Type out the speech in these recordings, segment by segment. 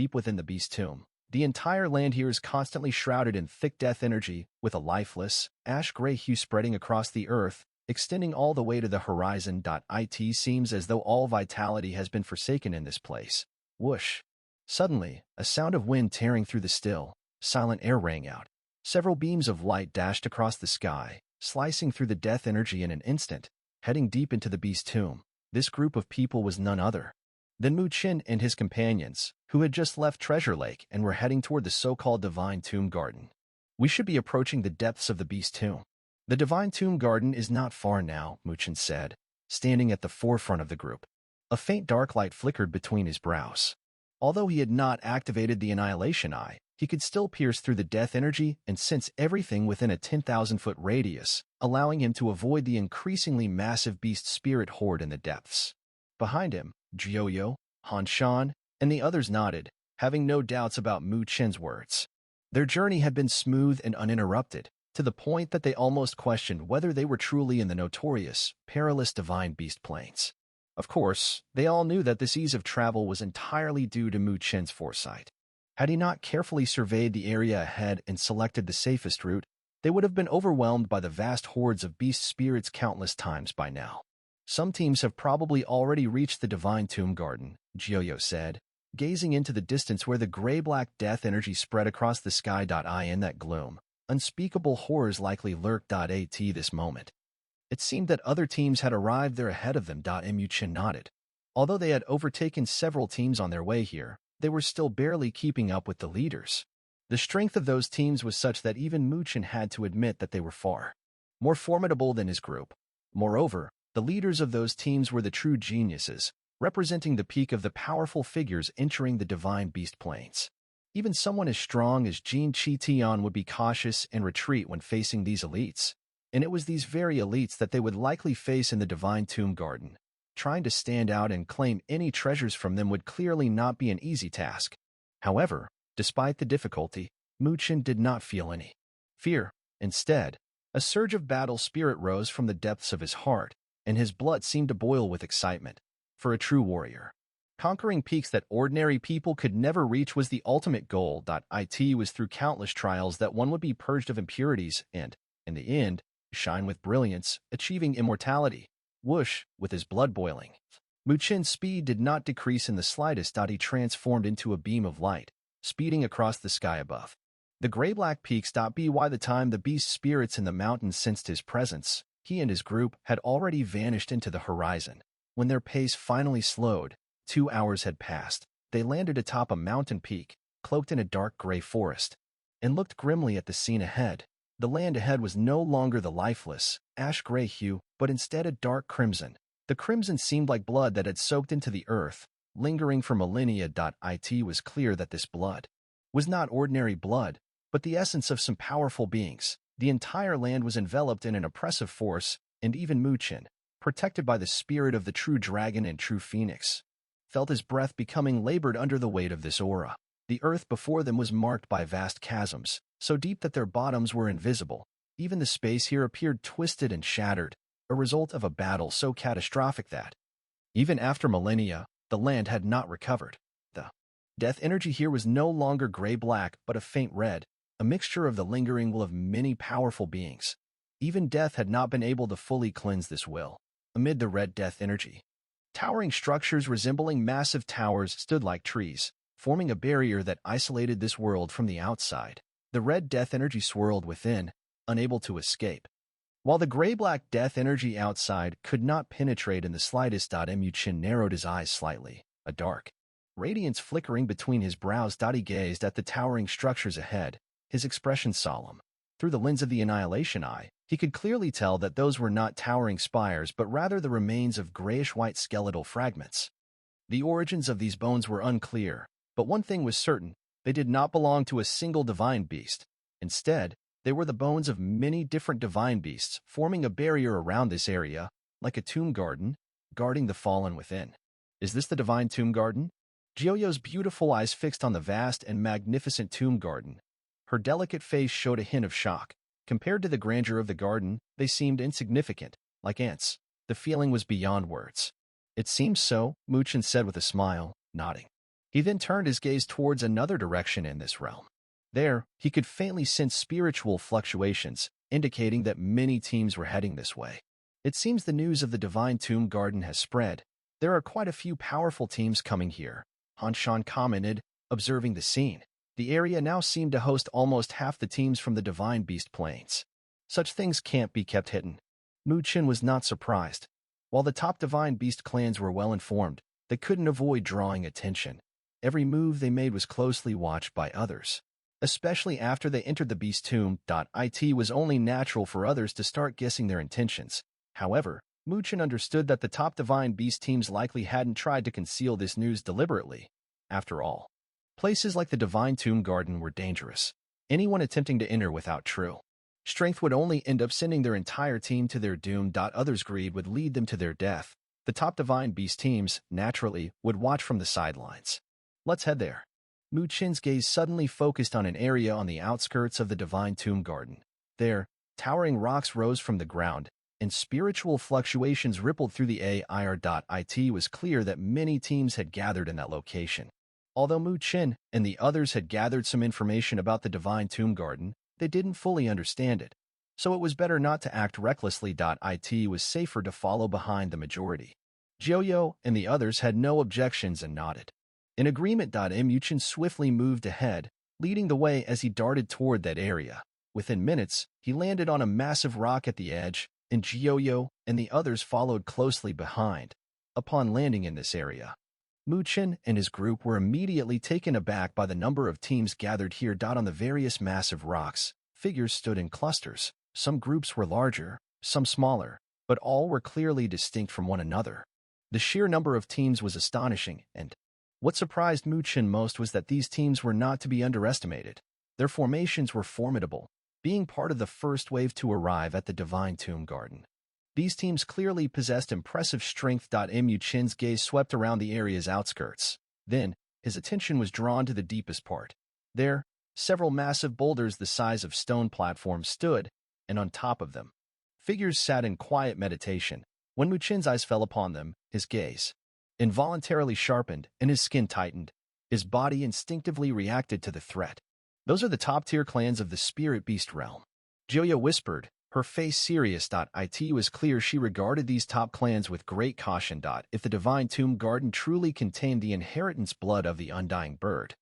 deep within the beast tomb. The entire land here is constantly shrouded in thick death energy, with a lifeless, ash-gray hue spreading across the earth, extending all the way to the horizon. It seems as though all vitality has been forsaken in this place. Whoosh! Suddenly, a sound of wind tearing through the still, silent air rang out. Several beams of light dashed across the sky, slicing through the death energy in an instant, heading deep into the beast tomb. This group of people was none other than Chen and his companions, who had just left Treasure Lake and were heading toward the so-called Divine Tomb Garden. We should be approaching the depths of the beast tomb. The Divine Tomb Garden is not far now, Chen said, standing at the forefront of the group. A faint dark light flickered between his brows. Although he had not activated the Annihilation Eye, he could still pierce through the death energy and sense everything within a 10,000-foot radius, allowing him to avoid the increasingly massive beast spirit horde in the depths. Behind him, Jiao, Han Shan, and the others nodded, having no doubts about Chen's words. Their journey had been smooth and uninterrupted, to the point that they almost questioned whether they were truly in the notorious, perilous Divine Beast Plains. Of course, they all knew that this ease of travel was entirely due to Chen's foresight. Had he not carefully surveyed the area ahead and selected the safest route, they would have been overwhelmed by the vast hordes of beast spirits countless times by now. Some teams have probably already reached the Divine Tomb Garden, Jiao said, gazing into the distance where the gray-black death energy spread across the sky. In that gloom, unspeakable horrors likely lurked. At this moment, it seemed that other teams had arrived there ahead of them. Chen nodded. Although they had overtaken several teams on their way here, they were still barely keeping up with the leaders. The strength of those teams was such that even Chen had to admit that they were far more formidable than his group. Moreover, the leaders of those teams were the true geniuses, representing the peak of the powerful figures entering the Divine Beast Plains. Even someone as strong as Jin Qitian would be cautious and retreat when facing these elites, and it was these very elites that they would likely face in the Divine Tomb Garden. Trying to stand out and claim any treasures from them would clearly not be an easy task. However, despite the difficulty, Chen did not feel any fear. Instead, a surge of battle spirit rose from the depths of his heart, and his blood seemed to boil with excitement. For a true warrior, conquering peaks that ordinary people could never reach was the ultimate goal. It was through countless trials that one would be purged of impurities and, in the end, shine with brilliance, achieving immortality. Whoosh, with his blood boiling. Chen's speed did not decrease in the slightest. He transformed into a beam of light, speeding across the sky above the gray-black peaks. By the time the beast spirits in the mountains sensed his presence, he and his group had already vanished into the horizon. When their pace finally slowed, 2 hours had passed. They landed atop a mountain peak, cloaked in a dark gray forest, and looked grimly at the scene ahead. The land ahead was no longer the lifeless, ash-gray hue, but instead a dark crimson. The crimson seemed like blood that had soaked into the earth, lingering for millennia. It was clear that this blood was not ordinary blood, but the essence of some powerful beings. The entire land was enveloped in an oppressive force, and even Chen, protected by the spirit of the true dragon and true phoenix, felt his breath becoming labored under the weight of this aura. The earth before them was marked by vast chasms, so deep that their bottoms were invisible. Even the space here appeared twisted and shattered, a result of a battle so catastrophic that, even after millennia, the land had not recovered. The death energy here was no longer gray-black but a faint red, a mixture of the lingering will of many powerful beings. Even death had not been able to fully cleanse this will. Amid the red death energy, towering structures resembling massive towers stood like trees, forming a barrier that isolated this world from the outside. The red death energy swirled within, unable to escape, while the gray-black death energy outside could not penetrate in the slightest. Chen narrowed his eyes slightly, a dark radiance flickering between his brows. He gazed at the towering structures ahead, his expression solemn. Through the lens of the Annihilation Eye, he could clearly tell that those were not towering spires but rather the remains of grayish-white skeletal fragments. The origins of these bones were unclear, but one thing was certain: they did not belong to a single divine beast. Instead, they were the bones of many different divine beasts, forming a barrier around this area, like a tomb garden, guarding the fallen within. Is this the Divine Tomb Garden? Jiao's beautiful eyes fixed on the vast and magnificent tomb garden. Her delicate face showed a hint of shock. Compared to the grandeur of the garden, they seemed insignificant, like ants. The feeling was beyond words. It seems so, Chen said with a smile, nodding. He then turned his gaze towards another direction in this realm. There, he could faintly sense spiritual fluctuations, indicating that many teams were heading this way. It seems the news of the Divine Tomb Garden has spread. There are quite a few powerful teams coming here, Han Shan commented, observing the scene. The area now seemed to host almost half the teams from the Divine Beast Plains. Such things can't be kept hidden. Mu Chen was not surprised. While the top Divine Beast clans were well informed, they couldn't avoid drawing attention. Every move they made was closely watched by others. Especially after they entered the Beast Tomb. It was only natural for others to start guessing their intentions. However, Mu Chen understood that the top Divine Beast teams likely hadn't tried to conceal this news deliberately. After all, places like the Divine Tomb Garden were dangerous. Anyone attempting to enter without true strength would only end up sending their entire team to their doom. Others' greed would lead them to their death. The top Divine Beast teams, naturally, would watch from the sidelines. Let's head there. Mu Chen's gaze suddenly focused on an area on the outskirts of the Divine Tomb Garden. There, towering rocks rose from the ground, and spiritual fluctuations rippled through the air. It was clear that many teams had gathered in that location. Although Mu Chen and the others had gathered some information about the Divine Tomb Garden, they didn't fully understand it, so it was better not to act recklessly. It was safer to follow behind the majority. Jiuyo and the others had no objections and nodded. In agreement, Mu Chen swiftly moved ahead, leading the way as he darted toward that area. Within minutes, he landed on a massive rock at the edge, and Jiuyo and the others followed closely behind. Upon landing in this area, Mu Chen and his group were immediately taken aback by the number of teams gathered here. On the various massive rocks, figures stood in clusters. Some groups were larger, some smaller, but all were clearly distinct from one another. The sheer number of teams was astonishing, and what surprised Mu Chen most was that these teams were not to be underestimated. Their formations were formidable, being part of the first wave to arrive at the Divine Tomb Garden. These teams clearly possessed impressive strength. Mu Chen's gaze swept around the area's outskirts. Then, his attention was drawn to the deepest part. There, several massive boulders the size of stone platforms stood, and on top of them, figures sat in quiet meditation. When Mu Chen's eyes fell upon them, his gaze involuntarily sharpened and his skin tightened. His body instinctively reacted to the threat. Those are the top-tier clans of the Spirit Beast realm. Jiuyo whispered, her face serious. It was clear she regarded these top clans with great caution. If the Divine Tomb Garden truly contained the inheritance blood of the Undying Bird,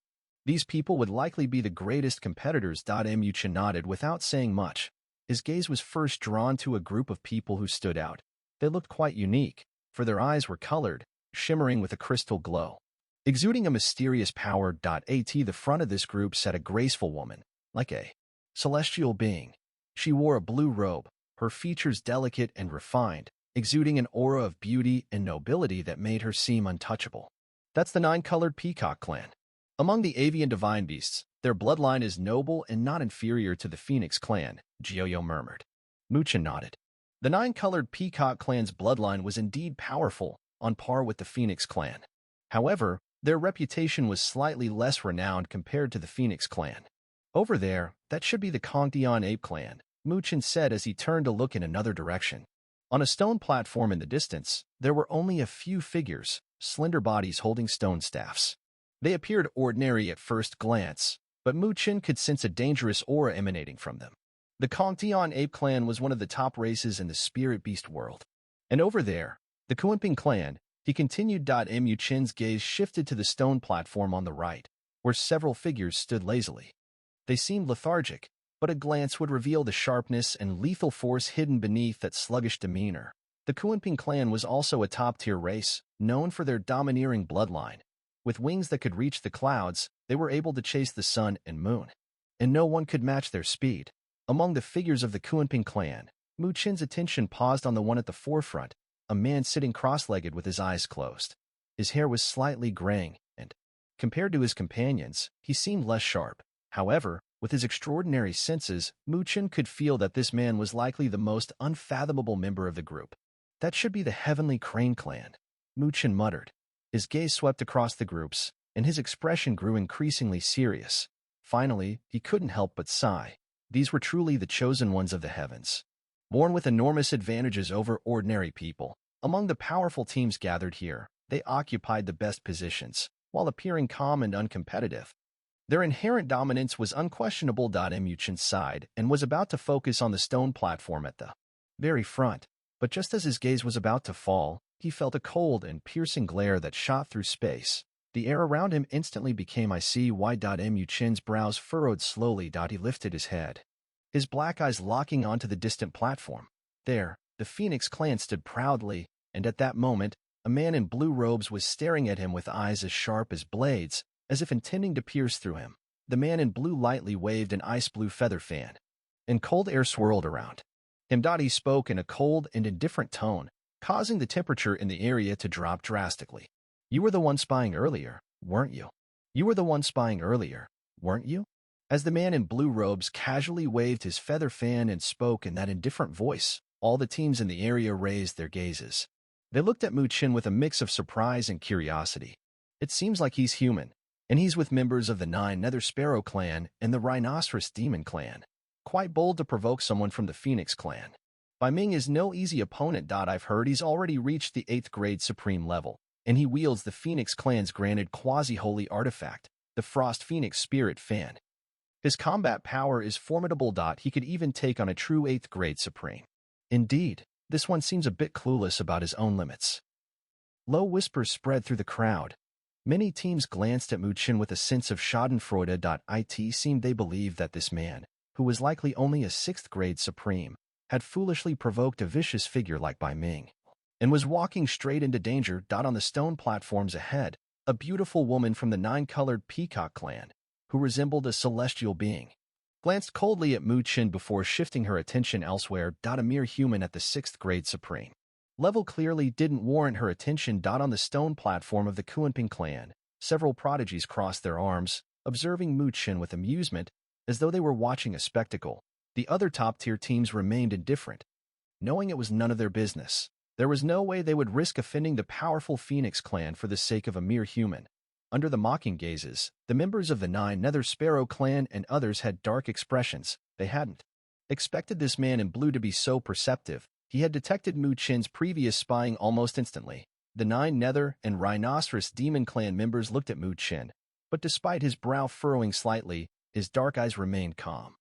these people would likely be the greatest competitors. Mu Chen nodded without saying much. His gaze was first drawn to a group of people who stood out. They looked quite unique, for their eyes were colored, shimmering with a crystal glow, exuding a mysterious power. At the front of this group sat a graceful woman, like a celestial being. She wore a blue robe, her features delicate and refined, exuding an aura of beauty and nobility that made her seem untouchable. That's the Nine-Colored Peacock clan. Among the avian divine beasts, their bloodline is noble and not inferior to the Phoenix clan, Jiuyo murmured. Mu Chen nodded. The Nine-Colored Peacock clan's bloodline was indeed powerful, on par with the Phoenix clan. However, their reputation was slightly less renowned compared to the Phoenix clan. Over there, that should be the Confrontation ape clan, Mu Chen said as he turned to look in another direction. On a stone platform in the distance, there were only a few figures, slender bodies holding stone staffs. They appeared ordinary at first glance, but Mu Chen could sense a dangerous aura emanating from them. The Confrontation ape clan was one of the top races in the Spirit Beast world. And over there, the Kuenping clan, he continued. Mu Chen's gaze shifted to the stone platform on the right, where several figures stood lazily. They seemed lethargic, but a glance would reveal the sharpness and lethal force hidden beneath that sluggish demeanor. The Kuenping clan was also a top-tier race, known for their domineering bloodline. With wings that could reach the clouds, they were able to chase the sun and moon, and no one could match their speed. Among the figures of the Kuenping clan, Mu Chen's attention paused on the one at the forefront, a man sitting cross-legged with his eyes closed. His hair was slightly graying, and, compared to his companions, he seemed less sharp. However, with his extraordinary senses, Mu Chen could feel that this man was likely the most unfathomable member of the group. That should be the Heavenly Crane clan, Mu Chen muttered. His gaze swept across the groups, and his expression grew increasingly serious. Finally, he couldn't help but sigh. These were truly the chosen ones of the heavens, born with enormous advantages over ordinary people. Among the powerful teams gathered here, they occupied the best positions. while appearing calm and uncompetitive. Their inherent dominance was unquestionable. Mu Chen's side and was about to focus on the stone platform at the very front, but just as his gaze was about to fall, he felt a cold and piercing glare that shot through space. The air around him instantly became icy. Mu Chen's brows furrowed slowly. He lifted his head, his black eyes locking onto the distant platform. There, the Phoenix clan stood proudly, and at that moment, a man in blue robes was staring at him with eyes as sharp as blades, as if intending to pierce through him. The man in blue lightly waved an ice-blue feather fan, and cold air swirled around him. He spoke in a cold and indifferent tone, causing the temperature in the area to drop drastically. "You were the one spying earlier, weren't you? You were the one spying earlier, weren't you?" As the man in blue robes casually waved his feather fan and spoke in that indifferent voice, all the teams in the area raised their gazes. They looked at Mu Chen with a mix of surprise and curiosity. It seems like he's human, and he's with members of the Nine Nether Sparrow clan and the Rhinoceros Demon clan. Quite bold to provoke someone from the Phoenix clan. Bai Ming is no easy opponent. I've heard he's already reached the 8th grade supreme level, and he wields the Phoenix clan's granted quasi-holy artifact, the Frost Phoenix Spirit Fan. His combat power is formidable. He could even take on a true 8th grade supreme. Indeed, this one seems a bit clueless about his own limits. Low whispers spread through the crowd. Many teams glanced at Mu Chen with a sense of schadenfreude. It seemed they believed that this man, who was likely only a 6th grade supreme, had foolishly provoked a vicious figure like Bai Ming, and was walking straight into danger. On the stone platforms ahead, a beautiful woman from the Nine-Colored Peacock clan, who resembled a celestial being, glanced coldly at Mu Chen before shifting her attention elsewhere. A mere human at the 6th grade supreme level clearly didn't warrant her attention. On the stone platform of the Kuanping clan, several prodigies crossed their arms, observing Mu Chen with amusement, as though they were watching a spectacle. The other top-tier teams remained indifferent, knowing it was none of their business. There was no way they would risk offending the powerful Phoenix clan for the sake of a mere human. Under the mocking gazes, the members of the Nine Nether Sparrow clan and others had dark expressions. They hadn't expected this man in blue to be so perceptive. He had detected Mu Chen's previous spying almost instantly. The Nine Nether and Rhinoceros Demon clan members looked at Mu Chen, but despite his brow furrowing slightly, his dark eyes remained calm,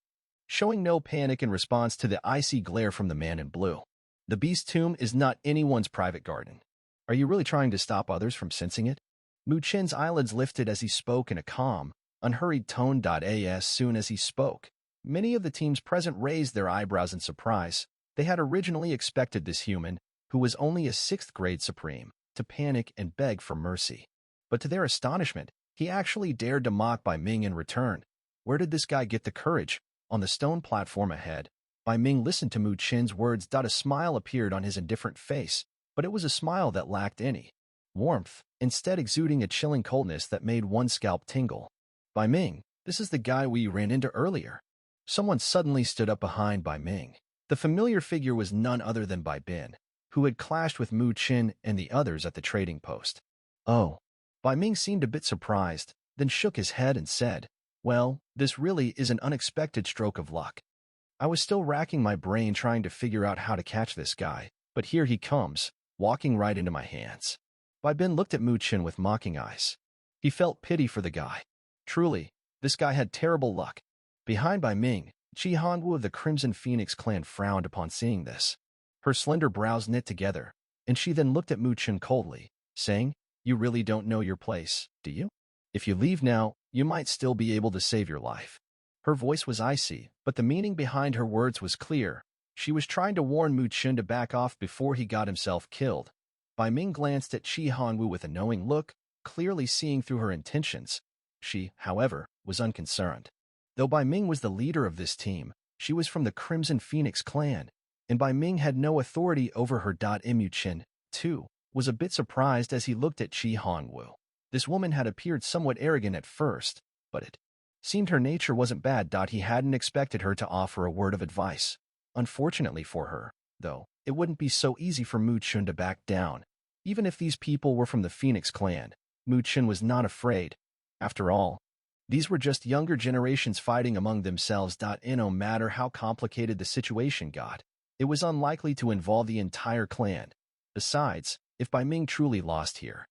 showing no panic in response to the icy glare from the man in blue. The Beast Tomb is not anyone's private garden. Are you really trying to stop others from sensing it? Mu Chen's eyelids lifted as he spoke in a calm, unhurried tone. As soon as he spoke, many of the teams present raised their eyebrows in surprise. They had originally expected this human, who was only a 6th grade supreme, to panic and beg for mercy. But to their astonishment, he actually dared to mock Bai Ming in return. Where did this guy get the courage? On the stone platform ahead, Bai Ming listened to Mu Chen's words. A smile appeared on his indifferent face, but it was a smile that lacked any warmth, instead exuding a chilling coldness that made one's scalp tingle. "Bai Ming, this is the guy we ran into earlier." Someone suddenly stood up behind Bai Ming. The familiar figure was none other than Bai Bin, who had clashed with Mu Chen and the others at the trading post. "Oh." Bai Ming seemed a bit surprised, then shook his head and said, "Well, this really is an unexpected stroke of luck. I was still racking my brain trying to figure out how to catch this guy, but here he comes, walking right into my hands." Bai Bin looked at Mu Chen with mocking eyes. He felt pity for the guy. Truly, this guy had terrible luck. Behind Bai Ming, Chi Hanwu of the Crimson Phoenix clan frowned upon seeing this. Her slender brows knit together, and she then looked at Mu Chen coldly, saying, "You really don't know your place, do you? If you leave now, you might still be able to save your life." Her voice was icy, but the meaning behind her words was clear. She was trying to warn Mu Chen to back off before he got himself killed. Bai Ming glanced at Chi Hanwu with a knowing look, clearly seeing through her intentions. She, however, was unconcerned. Though Bai Ming was the leader of this team, she was from the Crimson Phoenix clan, and Bai Ming had no authority over her. Mu Chen, too, was a bit surprised as he looked at Chi Hanwu. This woman had appeared somewhat arrogant at first, but it seemed her nature wasn't bad. He hadn't expected her to offer a word of advice. Unfortunately for her, though, it wouldn't be so easy for Mu Chen to back down. Even if these people were from the Phoenix clan, Mu Chen was not afraid. After all, these were just younger generations fighting among themselves. No matter how complicated the situation got, it was unlikely to involve the entire clan. Besides, if Bai Ming truly lost here,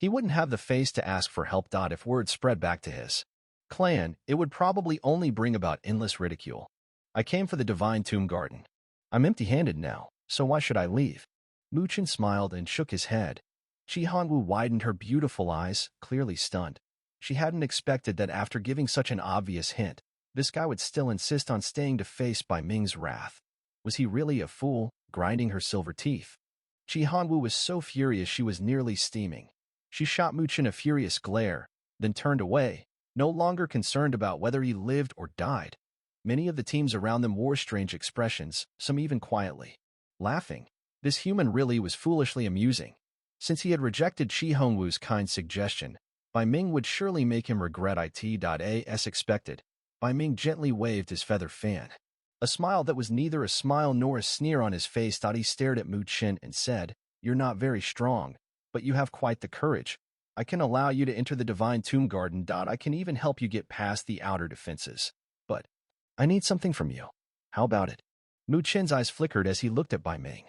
He wouldn't have the face to ask for help. If word spread back to his clan, it would probably only bring about endless ridicule. I came for the divine tomb garden. I'm empty-handed now, so why should I leave? Mu Chen smiled and shook his head. Chi Hanwu widened her beautiful eyes, clearly stunned. She hadn't expected that after giving such an obvious hint, this guy would still insist on staying to face Bai Ming's wrath. Was he really a fool, grinding her silver teeth? Chi Hanwu was so furious she was nearly steaming. She shot Mu Chen a furious glare, then turned away, no longer concerned about whether he lived or died. Many of the teams around them wore strange expressions, some even quietly laughing. This human really was foolishly amusing. Since he had rejected Chi Hongwu's kind suggestion, Bai Ming would surely make him regret it. As expected, Bai Ming gently waved his feather fan. A smile that was neither a smile nor a sneer on his face. He stared at Mu Chen and said, "You're not very strong, but you have quite the courage. I can allow you to enter the divine tomb garden. I can even help you get past the outer defenses. But I need something from you. How about it?" Mu Chen's eyes flickered as he looked at Bai Ming.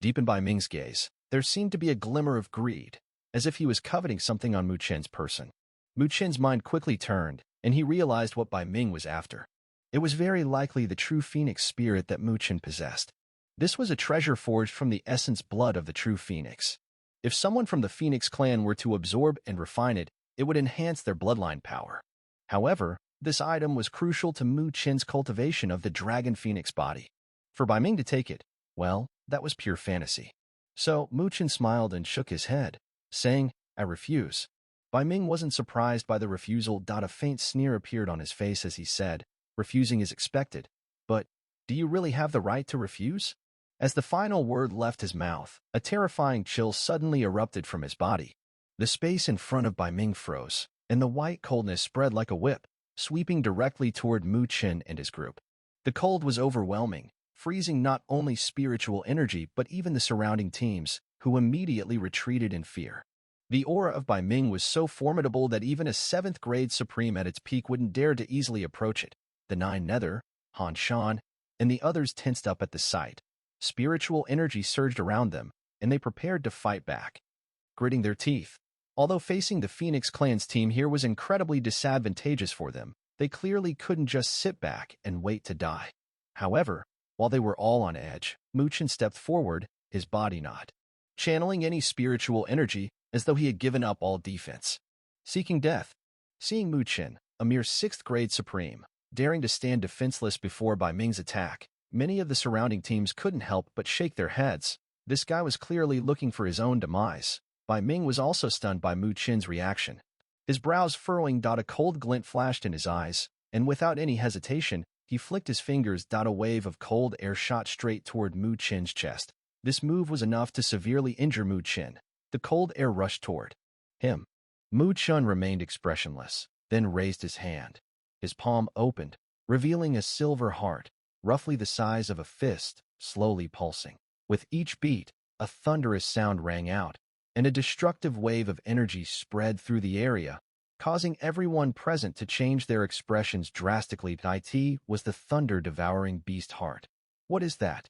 Deep in Bai Ming's gaze, there seemed to be a glimmer of greed, as if he was coveting something on Mu Chen's person. Mu Chen's mind quickly turned, and he realized what Bai Ming was after. It was very likely the true phoenix spirit that Mu Chen possessed. This was a treasure forged from the essence blood of the true phoenix. If someone from the Phoenix clan were to absorb and refine it, it would enhance their bloodline power. However, this item was crucial to Mu Chen's cultivation of the dragon phoenix body. For Bai Ming to take it, well, that was pure fantasy. So Mu Chen smiled and shook his head, saying, "I refuse." Bai Ming wasn't surprised by the refusal. A faint sneer appeared on his face as he said, "Refusing is expected. But do you really have the right to refuse?" As the final word left his mouth, a terrifying chill suddenly erupted from his body. The space in front of Bai Ming froze, and the white coldness spread like a whip, sweeping directly toward Mu Chen and his group. The cold was overwhelming, freezing not only spiritual energy but even the surrounding teams, who immediately retreated in fear. The aura of Bai Ming was so formidable that even a 7th grade supreme at its peak wouldn't dare to easily approach it. The 9 Nether, Han Shan, and the others tensed up at the sight. Spiritual energy surged around them, and they prepared to fight back, gritting their teeth. Although facing the Phoenix Clan's team here was incredibly disadvantageous for them, they clearly couldn't just sit back and wait to die. However, while they were all on edge, Mu Chen stepped forward, his body not channeling any spiritual energy, as though he had given up all defense. Seeking death. Seeing Mu Chen, a mere 6th grade supreme, daring to stand defenseless before Bai Ming's attack, many of the surrounding teams couldn't help but shake their heads. This guy was clearly looking for his own demise. Bai Ming was also stunned by Mu Chen's reaction. His brows furrowing. A cold glint flashed in his eyes, and without any hesitation, he flicked his fingers. A wave of cold air shot straight toward Mu Chen's chest. This move was enough to severely injure Mu Chen. The cold air rushed toward him. Mu Chen remained expressionless, then raised his hand. His palm opened, revealing a silver heart, roughly the size of a fist, slowly pulsing. With each beat, a thunderous sound rang out, and a destructive wave of energy spread through the area, causing everyone present to change their expressions drastically. It was the thunder-devouring beast heart. What is that?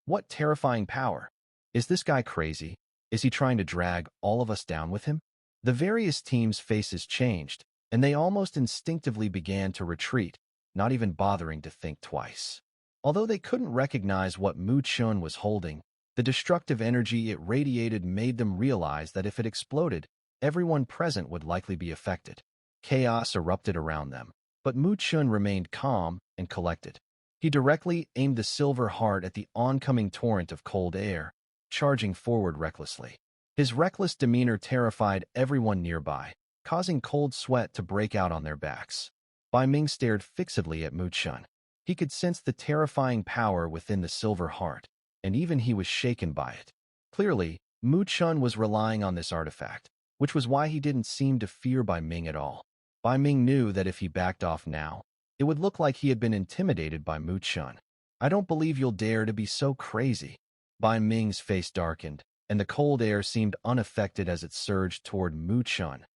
What terrifying power? Is this guy crazy? Is he trying to drag all of us down with him? The various teams' faces changed, and they almost instinctively began to retreat, not even bothering to think twice. Although they couldn't recognize what Mu Chen was holding, the destructive energy it radiated made them realize that if it exploded, everyone present would likely be affected. Chaos erupted around them, but Mu Chen remained calm and collected. He directly aimed the silver heart at the oncoming torrent of cold air, charging forward recklessly. His reckless demeanor terrified everyone nearby, causing cold sweat to break out on their backs. Bai Ming stared fixedly at Mu Chen. He could sense the terrifying power within the silver heart, and even he was shaken by it. Clearly, Mu Chen was relying on this artifact, which was why he didn't seem to fear Bai Ming at all. Bai Ming knew that if he backed off now, it would look like he had been intimidated by Mu Chen. "I don't believe you'll dare to be so crazy." Bai Ming's face darkened, and the cold air seemed unaffected as it surged toward Mu Chen.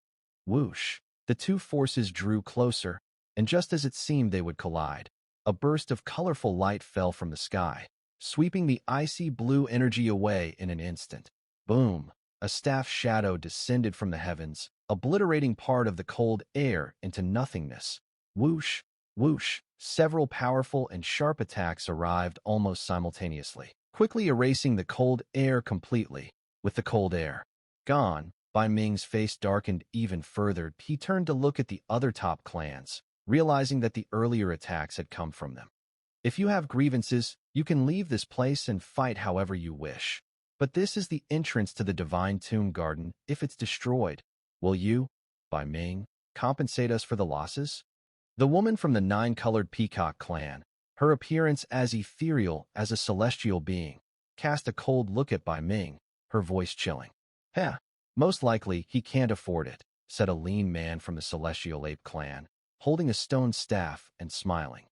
Whoosh! The two forces drew closer, and just as it seemed they would collide, a burst of colorful light fell from the sky, sweeping the icy blue energy away in an instant. Boom! A staff shadow descended from the heavens, obliterating part of the cold air into nothingness. Whoosh, whoosh, several powerful and sharp attacks arrived almost simultaneously, quickly erasing the cold air completely. With the cold air gone, Bai Ming's face darkened even further. He turned to look at the other top clans, realizing that the earlier attacks had come from them. If you have grievances, you can leave this place and fight however you wish. But this is the entrance to the Divine Tomb Garden. If it's destroyed, will you, Bai Ming, compensate us for the losses? The woman from the Nine-Colored Peacock clan, her appearance as ethereal as a celestial being, cast a cold look at Bai Ming, her voice chilling. "Heh, most likely he can't afford it," said a lean man from the Celestial Ape clan, holding a stone staff and smiling.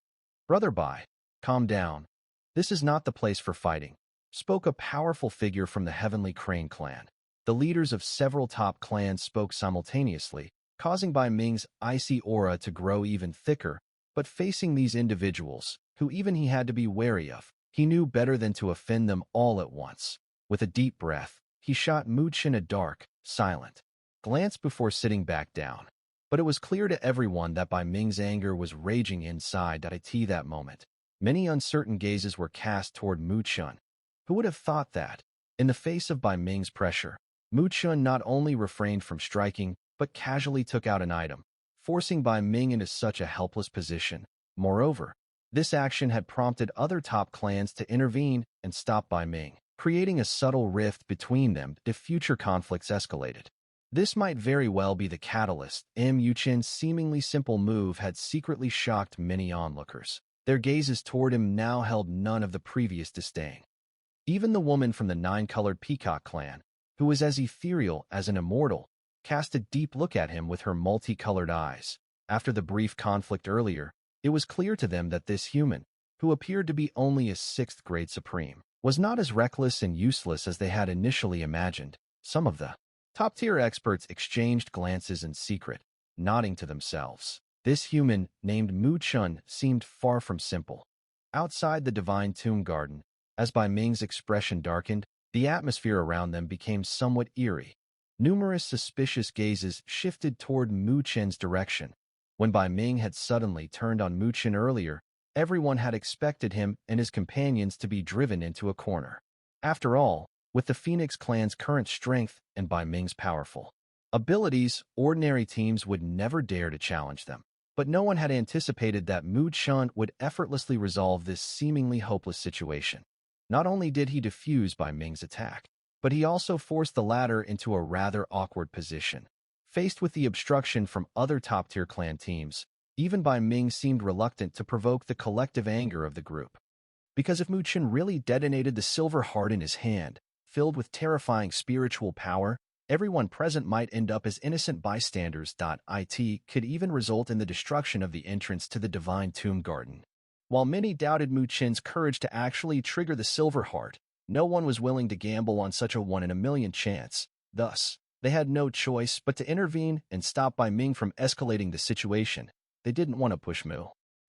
"Brother Bai, calm down. This is not the place for fighting," spoke a powerful figure from the Heavenly Crane clan. The leaders of several top clans spoke simultaneously, causing Bai Ming's icy aura to grow even thicker. But facing these individuals, who even he had to be wary of, he knew better than to offend them all at once. With a deep breath, he shot Mu Chen a dark, silent glance before sitting back down. But it was clear to everyone that Bai Ming's anger was raging inside it that moment. Many uncertain gazes were cast toward Mu Chen. Who would have thought that, in the face of Bai Ming's pressure, Mu Chen not only refrained from striking, but casually took out an item, forcing Bai Ming into such a helpless position. Moreover, this action had prompted other top clans to intervene and stop Bai Ming, creating a subtle rift between them if future conflicts escalated. This might very well be the catalyst. Mu Chen's seemingly simple move had secretly shocked many onlookers. Their gazes toward him now held none of the previous disdain. Even the woman from the Nine-Colored Peacock clan, who was as ethereal as an immortal, cast a deep look at him with her multicolored eyes. After the brief conflict earlier, it was clear to them that this human, who appeared to be only a sixth-grade supreme, was not as reckless and useless as they had initially imagined. Some of the top-tier experts exchanged glances in secret, nodding to themselves. This human, named Mu Chen, seemed far from simple. Outside the Divine Tomb Garden, as Bai Ming's expression darkened, the atmosphere around them became somewhat eerie. Numerous suspicious gazes shifted toward Mu Chen's direction. When Bai Ming had suddenly turned on Mu Chen earlier, everyone had expected him and his companions to be driven into a corner. After all, with the Phoenix clan's current strength and Bai Ming's powerful abilities, ordinary teams would never dare to challenge them. But no one had anticipated that Mu Chen would effortlessly resolve this seemingly hopeless situation. Not only did he defuse Bai Ming's attack, but he also forced the latter into a rather awkward position. Faced with the obstruction from other top-tier clan teams, even Bai Ming seemed reluctant to provoke the collective anger of the group. Because if Mu Chen really detonated the silver heart in his hand, filled with terrifying spiritual power, everyone present might end up as innocent bystanders. It could even result in the destruction of the entrance to the Divine Tomb Garden. While many doubted Mu Chen's courage to actually trigger the silver heart, no one was willing to gamble on such a 1-in-a-million chance. Thus, they had no choice but to intervene and stop Bai Ming from escalating the situation. They didn't want to push Mu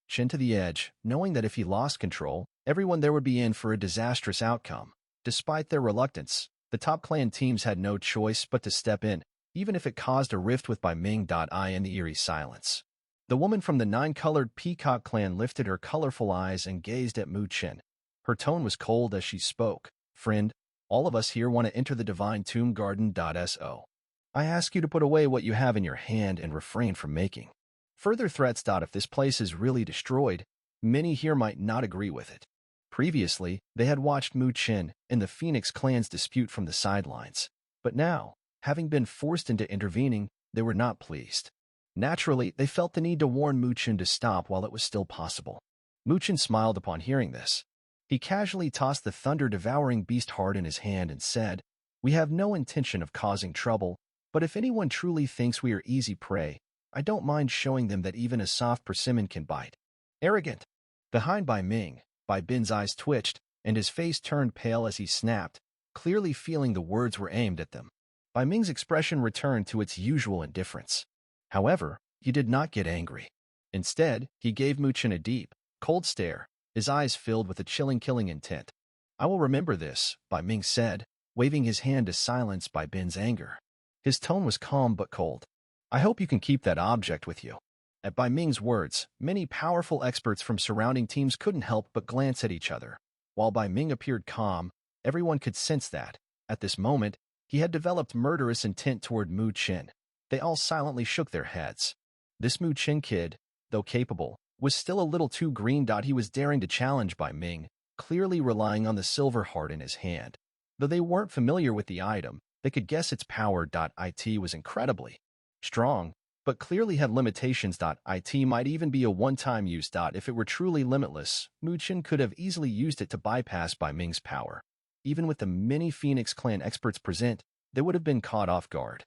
Chen to the edge, knowing that if he lost control, everyone there would be in for a disastrous outcome. Despite their reluctance, the top clan teams had no choice but to step in, even if it caused a rift with Bai Ming. In the eerie silence, the woman from the Nine-Colored Peacock clan lifted her colorful eyes and gazed at Mu Chen. Her tone was cold as she spoke. "Friend, all of us here want to enter the Divine Tomb Garden. So I ask you to put away what you have in your hand and refrain from making further threats. If this place is really destroyed, many here might not agree with it." Previously, they had watched Mu Chen and the Phoenix clan's dispute from the sidelines. But now, having been forced into intervening, they were not pleased. Naturally, they felt the need to warn Mu Chen to stop while it was still possible. Mu Chen smiled upon hearing this. He casually tossed the thunder-devouring beast heart in his hand and said, "We have no intention of causing trouble, but if anyone truly thinks we are easy prey, I don't mind showing them that even a soft persimmon can bite." Arrogant. Behind Bai Ming, Bai Bin's eyes twitched, and his face turned pale as he snapped, clearly feeling the words were aimed at them. Bai Ming's expression returned to its usual indifference. However, he did not get angry. Instead, he gave Mu Chen a deep, cold stare, his eyes filled with a chilling killing intent. "I will remember this," Bai Ming said. waving his hand to silence Bai Bin's anger. His tone was calm but cold. I hope you can keep that object with you. At Bai Ming's words, many powerful experts from surrounding teams couldn't help but glance at each other. While Bai Ming appeared calm, everyone could sense that, at this moment, he had developed murderous intent toward Mu Chen. They all silently shook their heads. This Mu Chen kid, though capable, was still a little too green. He was daring to challenge Bai Ming, clearly relying on the silver heart in his hand. Though they weren't familiar with the item, they could guess its power. It was incredibly strong, but clearly had limitations. It might even be a one-time use. If it were truly limitless, Mu Chen could have easily used it to bypass Bai Ming's power. Even with the many Phoenix Clan experts present, they would have been caught off guard,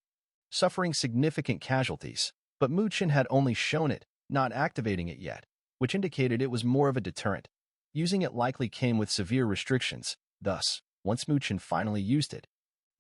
suffering significant casualties. But Mu Chen had only shown it, not activating it yet, which indicated it was more of a deterrent. Using it likely came with severe restrictions. Thus, once Mu Chen finally used it,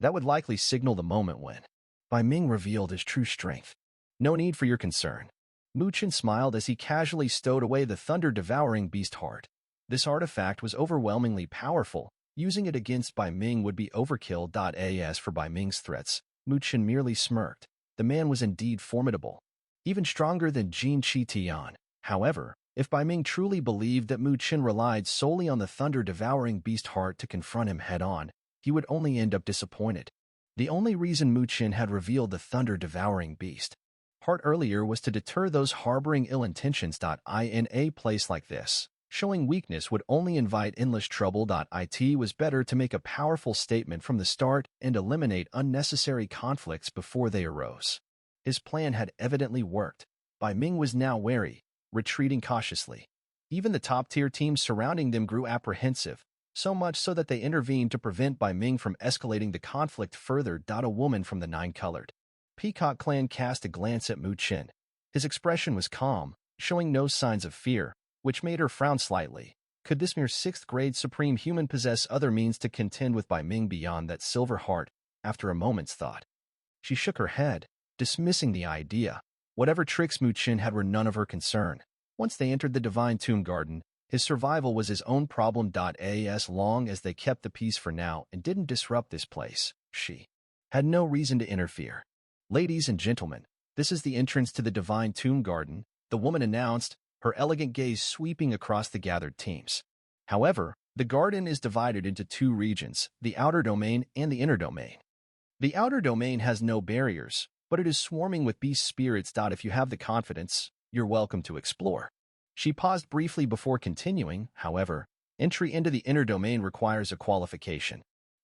that would likely signal the moment when Bai Ming revealed his true strength. No need for your concern. Mu Chen smiled as he casually stowed away the thunder-devouring beast heart. This artifact was overwhelmingly powerful. Using it against Bai Ming would be overkill. As for Bai Ming's threats, Mu Chen merely smirked. The man was indeed formidable, even stronger than Jin Qi Tian. However, if Bai Ming truly believed that Mu Chen relied solely on the thunder-devouring beast heart to confront him head-on, he would only end up disappointed. The only reason Mu Chen had revealed the thunder-devouring beast heart earlier was to deter those harboring ill intentions. In a place like this, showing weakness would only invite endless trouble. It was better to make a powerful statement from the start and eliminate unnecessary conflicts before they arose. His plan had evidently worked. Bai Ming was now wary, retreating cautiously. Even the top-tier teams surrounding them grew apprehensive, so much so that they intervened to prevent Bai Ming from escalating the conflict further. A woman from the Nine-Colored Peacock clan cast a glance at Mu Chen. His expression was calm, showing no signs of fear, which made her frown slightly. Could this mere 6th-grade supreme human possess other means to contend with Bai Ming beyond that silver heart? After a moment's thought, she shook her head, dismissing the idea. Whatever tricks Mu Chen had were none of her concern. Once they entered the Divine Tomb Garden, his survival was his own problem. As long as they kept the peace for now and didn't disrupt this place, she had no reason to interfere. Ladies and gentlemen, this is the entrance to the Divine Tomb Garden, the woman announced, her elegant gaze sweeping across the gathered teams. However, the garden is divided into 2 regions, the outer domain and the inner domain. The outer domain has no barriers, but it is swarming with beast spirits. If you have the confidence, you're welcome to explore. She paused briefly before continuing. However, entry into the inner domain requires a qualification.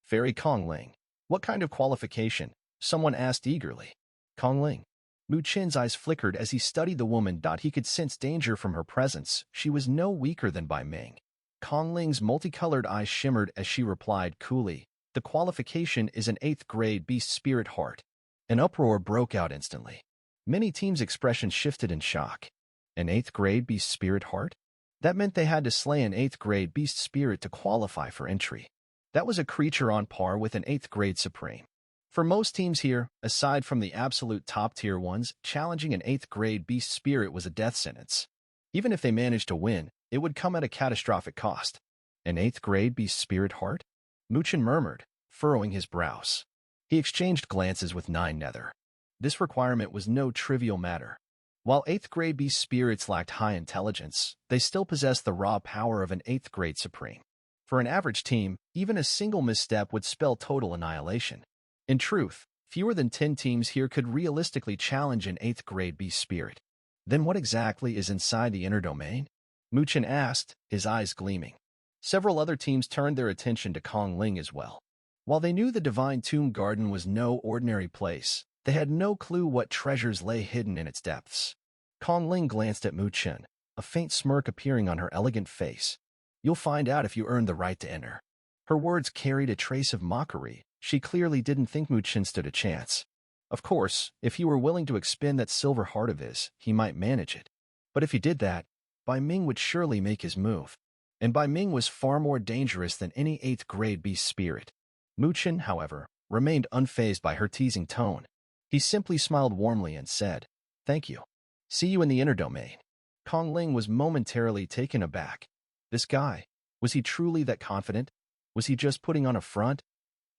Fairy Kongling. What kind of qualification? Someone asked eagerly. Kongling. Mu Chen's eyes flickered as he studied the woman. He could sense danger from her presence. She was no weaker than Bai Ming. Kongling's multicolored eyes shimmered as she replied coolly, the qualification is an 8th-grade beast spirit heart. An uproar broke out instantly. Many teams' expressions shifted in shock. An 8th-grade beast spirit heart? That meant they had to slay an 8th-grade beast spirit to qualify for entry. That was a creature on par with an 8th-grade supreme. For most teams here, aside from the absolute top-tier ones, challenging an 8th-grade beast spirit was a death sentence. Even if they managed to win, it would come at a catastrophic cost. An 8th-grade beast spirit heart? Mu Chen murmured, furrowing his brows. He exchanged glances with Nine Nether. This requirement was no trivial matter. While 8th-grade beast spirits lacked high intelligence, they still possessed the raw power of an 8th-grade supreme. For an average team, even a single misstep would spell total annihilation. In truth, fewer than 10 teams here could realistically challenge an 8th-grade beast spirit. Then what exactly is inside the inner domain? Mu Chen asked, his eyes gleaming. Several other teams turned their attention to Kongling as well. While they knew the Divine Tomb Garden was no ordinary place, they had no clue what treasures lay hidden in its depths. Kongling glanced at Mu Chen, a faint smirk appearing on her elegant face. You'll find out if you earn the right to enter. Her words carried a trace of mockery. She clearly didn't think Mu Chen stood a chance. Of course, if he were willing to expend that silver heart of his, he might manage it. But if he did that, Bai Ming would surely make his move. And Bai Ming was far more dangerous than any 8th-grade beast spirit. Mu Chen, however, remained unfazed by her teasing tone. He simply smiled warmly and said, "Thank you. See you in the inner domain." Kongling was momentarily taken aback. This guy, was he truly that confident? Was he just putting on a front?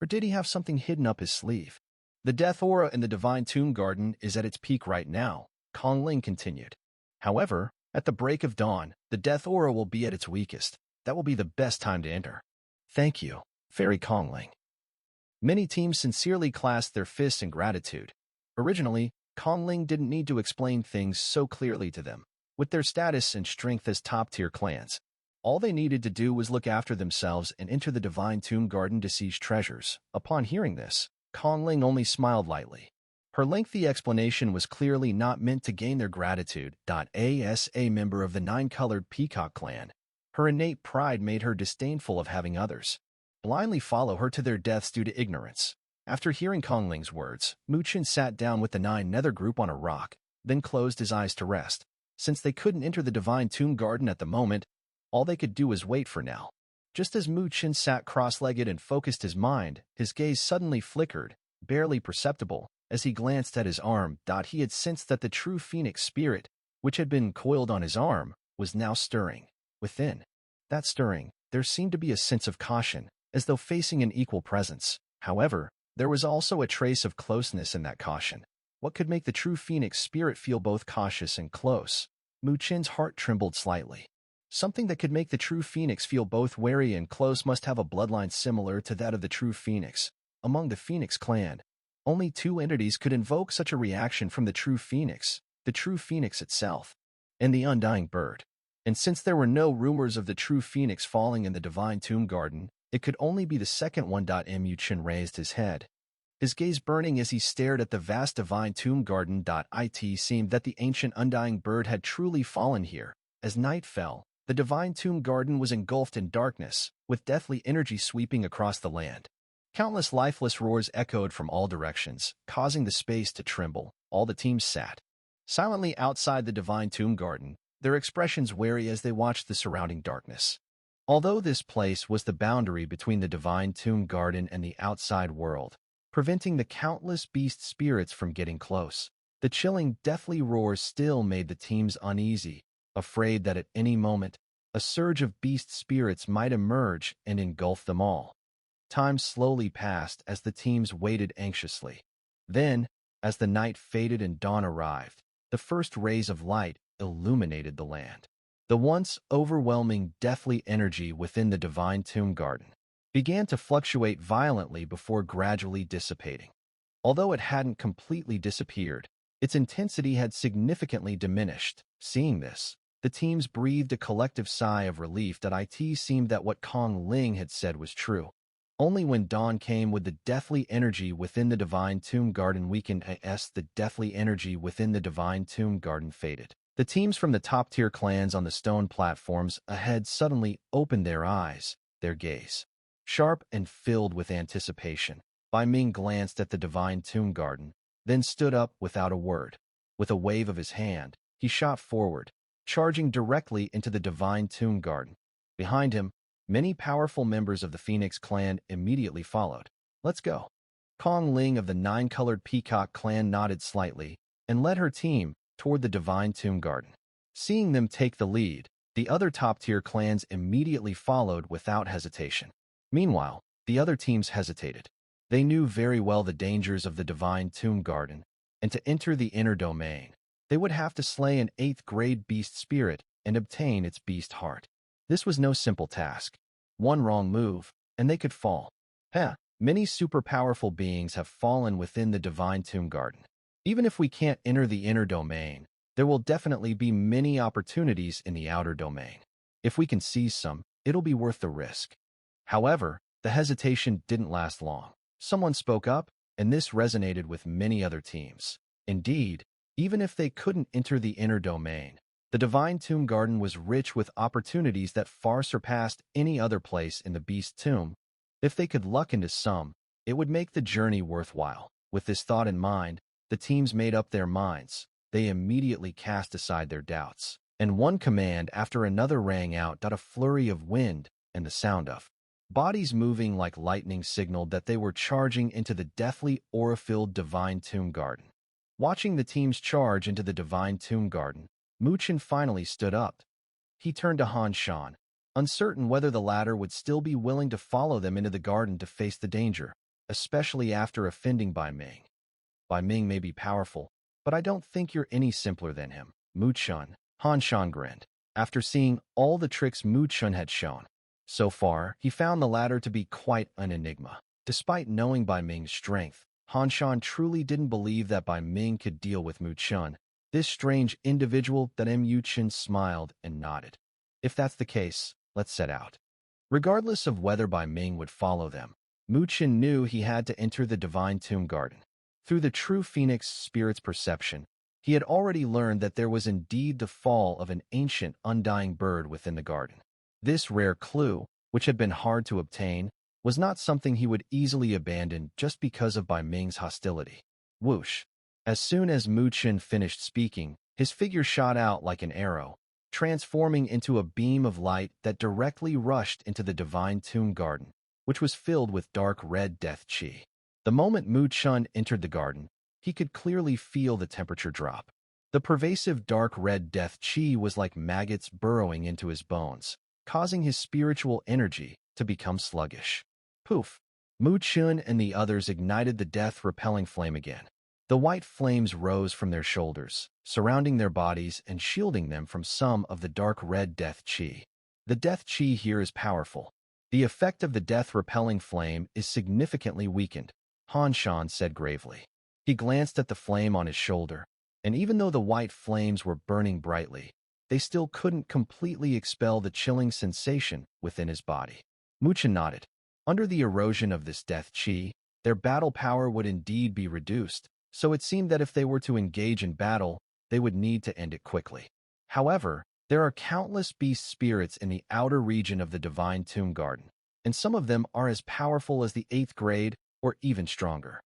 Or did he have something hidden up his sleeve? The death aura in the Divine Tomb Garden is at its peak right now, Kongling continued. However, at the break of dawn, the death aura will be at its weakest. That will be the best time to enter. Thank you, Fairy Kongling. Many teams sincerely clasped their fists in gratitude. Originally, Kongling didn't need to explain things so clearly to them. With their status and strength as top-tier clans, all they needed to do was look after themselves and enter the Divine Tomb Garden to seize treasures. Upon hearing this, Kongling only smiled lightly. Her lengthy explanation was clearly not meant to gain their gratitude. As a member of the Nine-Colored Peacock clan, her innate pride made her disdainful of having others blindly follow her to their deaths due to ignorance. After hearing Kongling's words, Chen sat down with the Nine Nether group on a rock, then closed his eyes to rest. Since they couldn't enter the Divine Tomb Garden at the moment, all they could do was wait for now. Just as Chen sat cross-legged and focused his mind, his gaze suddenly flickered, barely perceptible, as he glanced at his arm. He had sensed that the true phoenix spirit, which had been coiled on his arm, was now stirring. Within that stirring, there seemed to be a sense of caution, as though facing an equal presence. However, there was also a trace of closeness in that caution. What could make the true phoenix spirit feel both cautious and close? Chen's heart trembled slightly. Something that could make the true phoenix feel both wary and close must have a bloodline similar to that of the true phoenix. Among the Phoenix clan, only two entities could invoke such a reaction from the true phoenix itself, and the undying bird. And since there were no rumors of the true phoenix falling in the Divine Tomb Garden, it could only be the second one. Chen raised his head, his gaze burning as he stared at the vast Divine Tomb Garden. It seemed that the ancient undying bird had truly fallen here. As night fell, the Divine Tomb Garden was engulfed in darkness, with deathly energy sweeping across the land. Countless lifeless roars echoed from all directions, causing the space to tremble. All the teams sat silently outside the Divine Tomb Garden, their expressions wary as they watched the surrounding darkness. Although this place was the boundary between the Divine Tomb Garden and the outside world, preventing the countless beast spirits from getting close, the chilling, deathly roars still made the teams uneasy, afraid that at any moment, a surge of beast spirits might emerge and engulf them all. Time slowly passed as the teams waited anxiously. Then, as the night faded and dawn arrived, the first rays of light illuminated the land. The once overwhelming deathly energy within the Divine Tomb Garden began to fluctuate violently before gradually dissipating. Although it hadn't completely disappeared, its intensity had significantly diminished. Seeing this, the teams breathed a collective sigh of relief. It seemed that what Kongling had said was true. Only when dawn came would the deathly energy within the Divine Tomb Garden weaken as the deathly energy within the Divine Tomb Garden faded. The teams from the top-tier clans on the stone platforms ahead suddenly opened their eyes, their gaze sharp and filled with anticipation. Bai Ming glanced at the Divine Tomb Garden, then stood up without a word. With a wave of his hand, he shot forward, charging directly into the Divine Tomb Garden. Behind him, many powerful members of the Phoenix clan immediately followed. Let's go. Kongling of the Nine-Colored Peacock clan nodded slightly and led her team toward the Divine Tomb Garden. Seeing them take the lead, the other top-tier clans immediately followed without hesitation. Meanwhile, the other teams hesitated. They knew very well the dangers of the Divine Tomb Garden, and to enter the inner domain, they would have to slay an 8th-grade beast spirit and obtain its beast heart. This was no simple task. One wrong move, and they could fall. Many super-powerful beings have fallen within the Divine Tomb Garden. Even if we can't enter the inner domain, there will definitely be many opportunities in the outer domain. If we can seize some, it'll be worth the risk. However, the hesitation didn't last long. Someone spoke up, and this resonated with many other teams. Indeed, even if they couldn't enter the inner domain, the Divine Tomb Garden was rich with opportunities that far surpassed any other place in the Beast Tomb. If they could luck into some, it would make the journey worthwhile. With this thought in mind, the teams made up their minds. They immediately cast aside their doubts, and one command after another rang out. A flurry of wind and the sound of bodies moving like lightning signaled that they were charging into the deathly aura-filled Divine Tomb Garden. Watching the teams charge into the Divine Tomb Garden, Chen finally stood up. He turned to Han Shan, uncertain whether the latter would still be willing to follow them into the garden to face the danger. especially after offending Bai Ming. Bai Ming may be powerful, but I don't think you're any simpler than him. Mu Chun, Han Shan grinned. After seeing all the tricks Mu Chun had shown, so far, he found the latter to be quite an enigma. Despite knowing Bai Ming's strength, Han Shan truly didn't believe that Bai Ming could deal with Mu Chun, this strange individual. That Mu Chun smiled and nodded. If that's the case, let's set out. Regardless of whether Bai Ming would follow them, Mu Chun knew he had to enter the Divine Tomb Garden. Through the true Phoenix spirit's perception, he had already learned that there was indeed the fall of an ancient, undying bird within the garden. This rare clue, which had been hard to obtain, was not something he would easily abandon just because of Bai Ming's hostility. Whoosh! As soon as Mu Chun finished speaking, his figure shot out like an arrow, transforming into a beam of light that directly rushed into the Divine Tomb Garden, which was filled with dark red death chi. The moment Mu Chun entered the garden, he could clearly feel the temperature drop. The pervasive dark red death chi was like maggots burrowing into his bones, causing his spiritual energy to become sluggish. Poof! Mu Chun and the others ignited the death-repelling flame again. The white flames rose from their shoulders, surrounding their bodies and shielding them from some of the dark red death chi. The death chi here is powerful. The effect of the death-repelling flame is significantly weakened, Han Shan said gravely. He glanced at the flame on his shoulder, and even though the white flames were burning brightly, they still couldn't completely expel the chilling sensation within his body. Mu Chun nodded. Under the erosion of this death chi, their battle power would indeed be reduced, so it seemed that if they were to engage in battle, they would need to end it quickly. However, there are countless beast spirits in the outer region of the Divine Tomb Garden, and some of them are as powerful as the 8th grade or even stronger.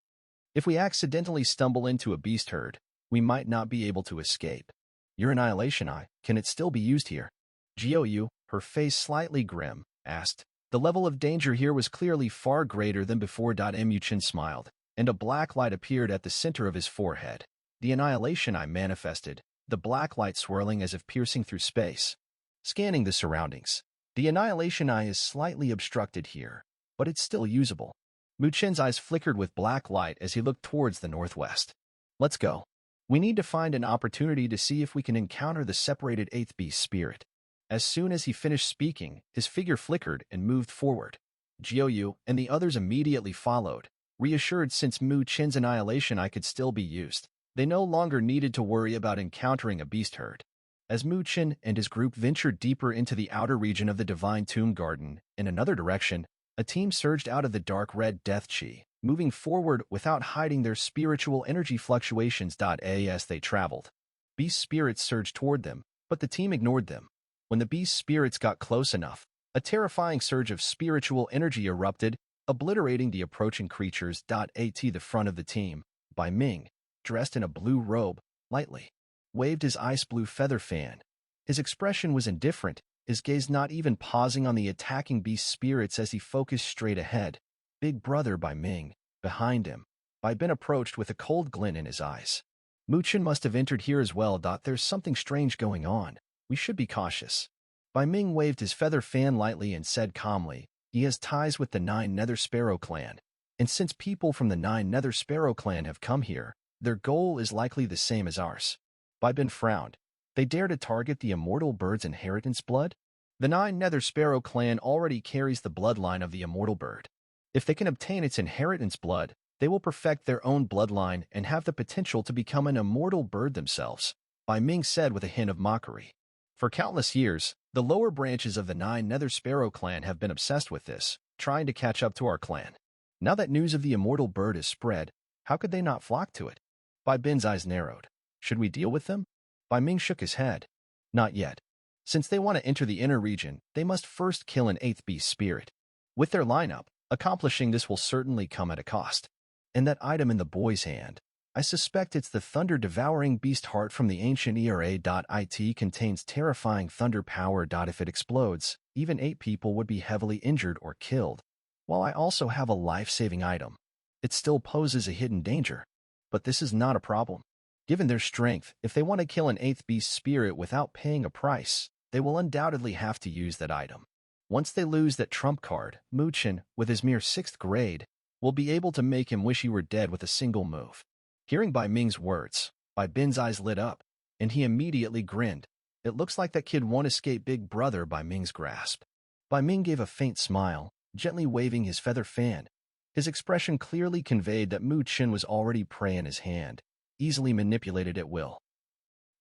If we accidentally stumble into a beast herd, we might not be able to escape. Your annihilation eye, can it still be used here? Jiu, her face slightly grim, asked. The level of danger here was clearly far greater than before. Mu Chun smiled, and a black light appeared at the center of his forehead. The annihilation eye manifested, the black light swirling as if piercing through space. Scanning the surroundings, the annihilation eye is slightly obstructed here, but it's still usable. Mu Chun's eyes flickered with black light as he looked towards the northwest. Let's go. We need to find an opportunity to see if we can encounter the separated 8th beast spirit. As soon as he finished speaking, his figure flickered and moved forward. Jiu and the others immediately followed, reassured since Mu Chun's annihilation eye could still be used. They no longer needed to worry about encountering a beast herd. As Mu Chun and his group ventured deeper into the outer region of the Divine Tomb Garden, in another direction, a team surged out of the dark red death chi, moving forward without hiding their spiritual energy fluctuations. As they traveled, beast spirits surged toward them, but the team ignored them. When the beast spirits got close enough, a terrifying surge of spiritual energy erupted, obliterating the approaching creatures. At the front of the team, Bai Ming, dressed in a blue robe, lightly waved his ice blue feather fan. His expression was indifferent, his gaze not even pausing on the attacking beast spirits as he focused straight ahead. Big brother Bai Ming, behind him, Bai Bin approached with a cold glint in his eyes. Mu Chun must have entered here as well. There's something strange going on. We should be cautious. Bai Ming waved his feather fan lightly and said calmly, he has ties with the 9 Nether Sparrow clan, and since people from the 9 Nether Sparrow clan have come here, their goal is likely the same as ours. Bai Bin frowned. They dare to target the immortal bird's inheritance blood? The 9 Nether Sparrow clan already carries the bloodline of the immortal bird. If they can obtain its inheritance blood, they will perfect their own bloodline and have the potential to become an immortal bird themselves, Bai Ming said with a hint of mockery. For countless years, the lower branches of the 9 Nether Sparrow clan have been obsessed with this, trying to catch up to our clan. Now that news of the immortal bird is spread, how could they not flock to it? Bai Bin's eyes narrowed. Should we deal with them? Bai Ming shook his head. Not yet. Since they want to enter the inner region, they must first kill an 8th beast spirit. With their lineup, accomplishing this will certainly come at a cost. And that item in the boy's hand, I suspect it's the thunder-devouring beast heart from the ancient era. It contains terrifying thunder power. If it explodes, even 8 people would be heavily injured or killed. While I also have a life-saving item, it still poses a hidden danger. But this is not a problem. Given their strength, if they want to kill an 8th beast spirit without paying a price, they will undoubtedly have to use that item. Once they lose that trump card, Mu Chun, with his mere 6th grade, will be able to make him wish he were dead with a single move. Hearing Bai Ming's words, Bai Bin's eyes lit up, and he immediately grinned. It looks like that kid won't escape Big Brother Bai Ming's grasp. Bai Ming gave a faint smile, gently waving his feather fan. His expression clearly conveyed that Mu Chen was already prey in his hand, easily manipulated at will.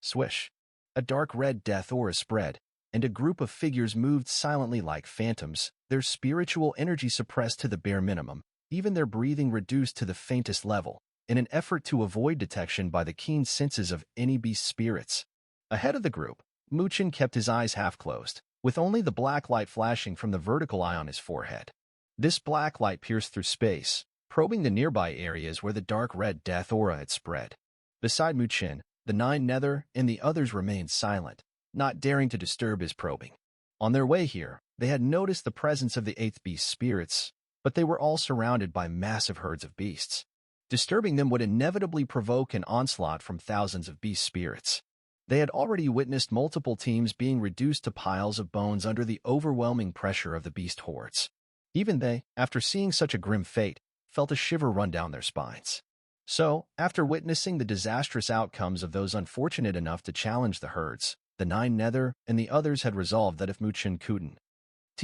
Swish. A dark red death aura spread, and a group of figures moved silently like phantoms, their spiritual energy suppressed to the bare minimum, even their breathing reduced to the faintest level, in an effort to avoid detection by the keen senses of any beast spirits. Ahead of the group, Mu Chen kept his eyes half closed, with only the black light flashing from the vertical eye on his forehead. This black light pierced through space, probing the nearby areas where the dark red death aura had spread. Beside Mu Chen, the 9 Nether and the others remained silent, not daring to disturb his probing. On their way here, they had noticed the presence of the 8th beast spirits, but they were all surrounded by massive herds of beasts. Disturbing them would inevitably provoke an onslaught from thousands of beast spirits. They had already witnessed multiple teams being reduced to piles of bones under the overwhelming pressure of the beast hordes. Even they, after seeing such a grim fate, felt a shiver run down their spines. So, after witnessing the disastrous outcomes of those unfortunate enough to challenge the herds, the 9 Nether and the others had resolved that if Mu Chen couldn't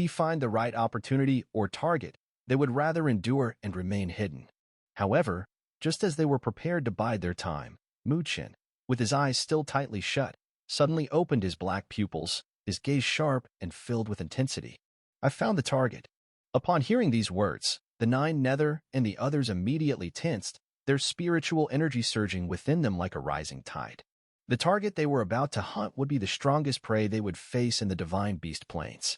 find the right opportunity or target, they would rather endure and remain hidden. However, just as they were prepared to bide their time, Mu Chen, with his eyes still tightly shut, suddenly opened his black pupils, his gaze sharp and filled with intensity. I found the target. Upon hearing these words, the 9 Nether and the others immediately tensed, their spiritual energy surging within them like a rising tide. The target they were about to hunt would be the strongest prey they would face in the divine beast plains.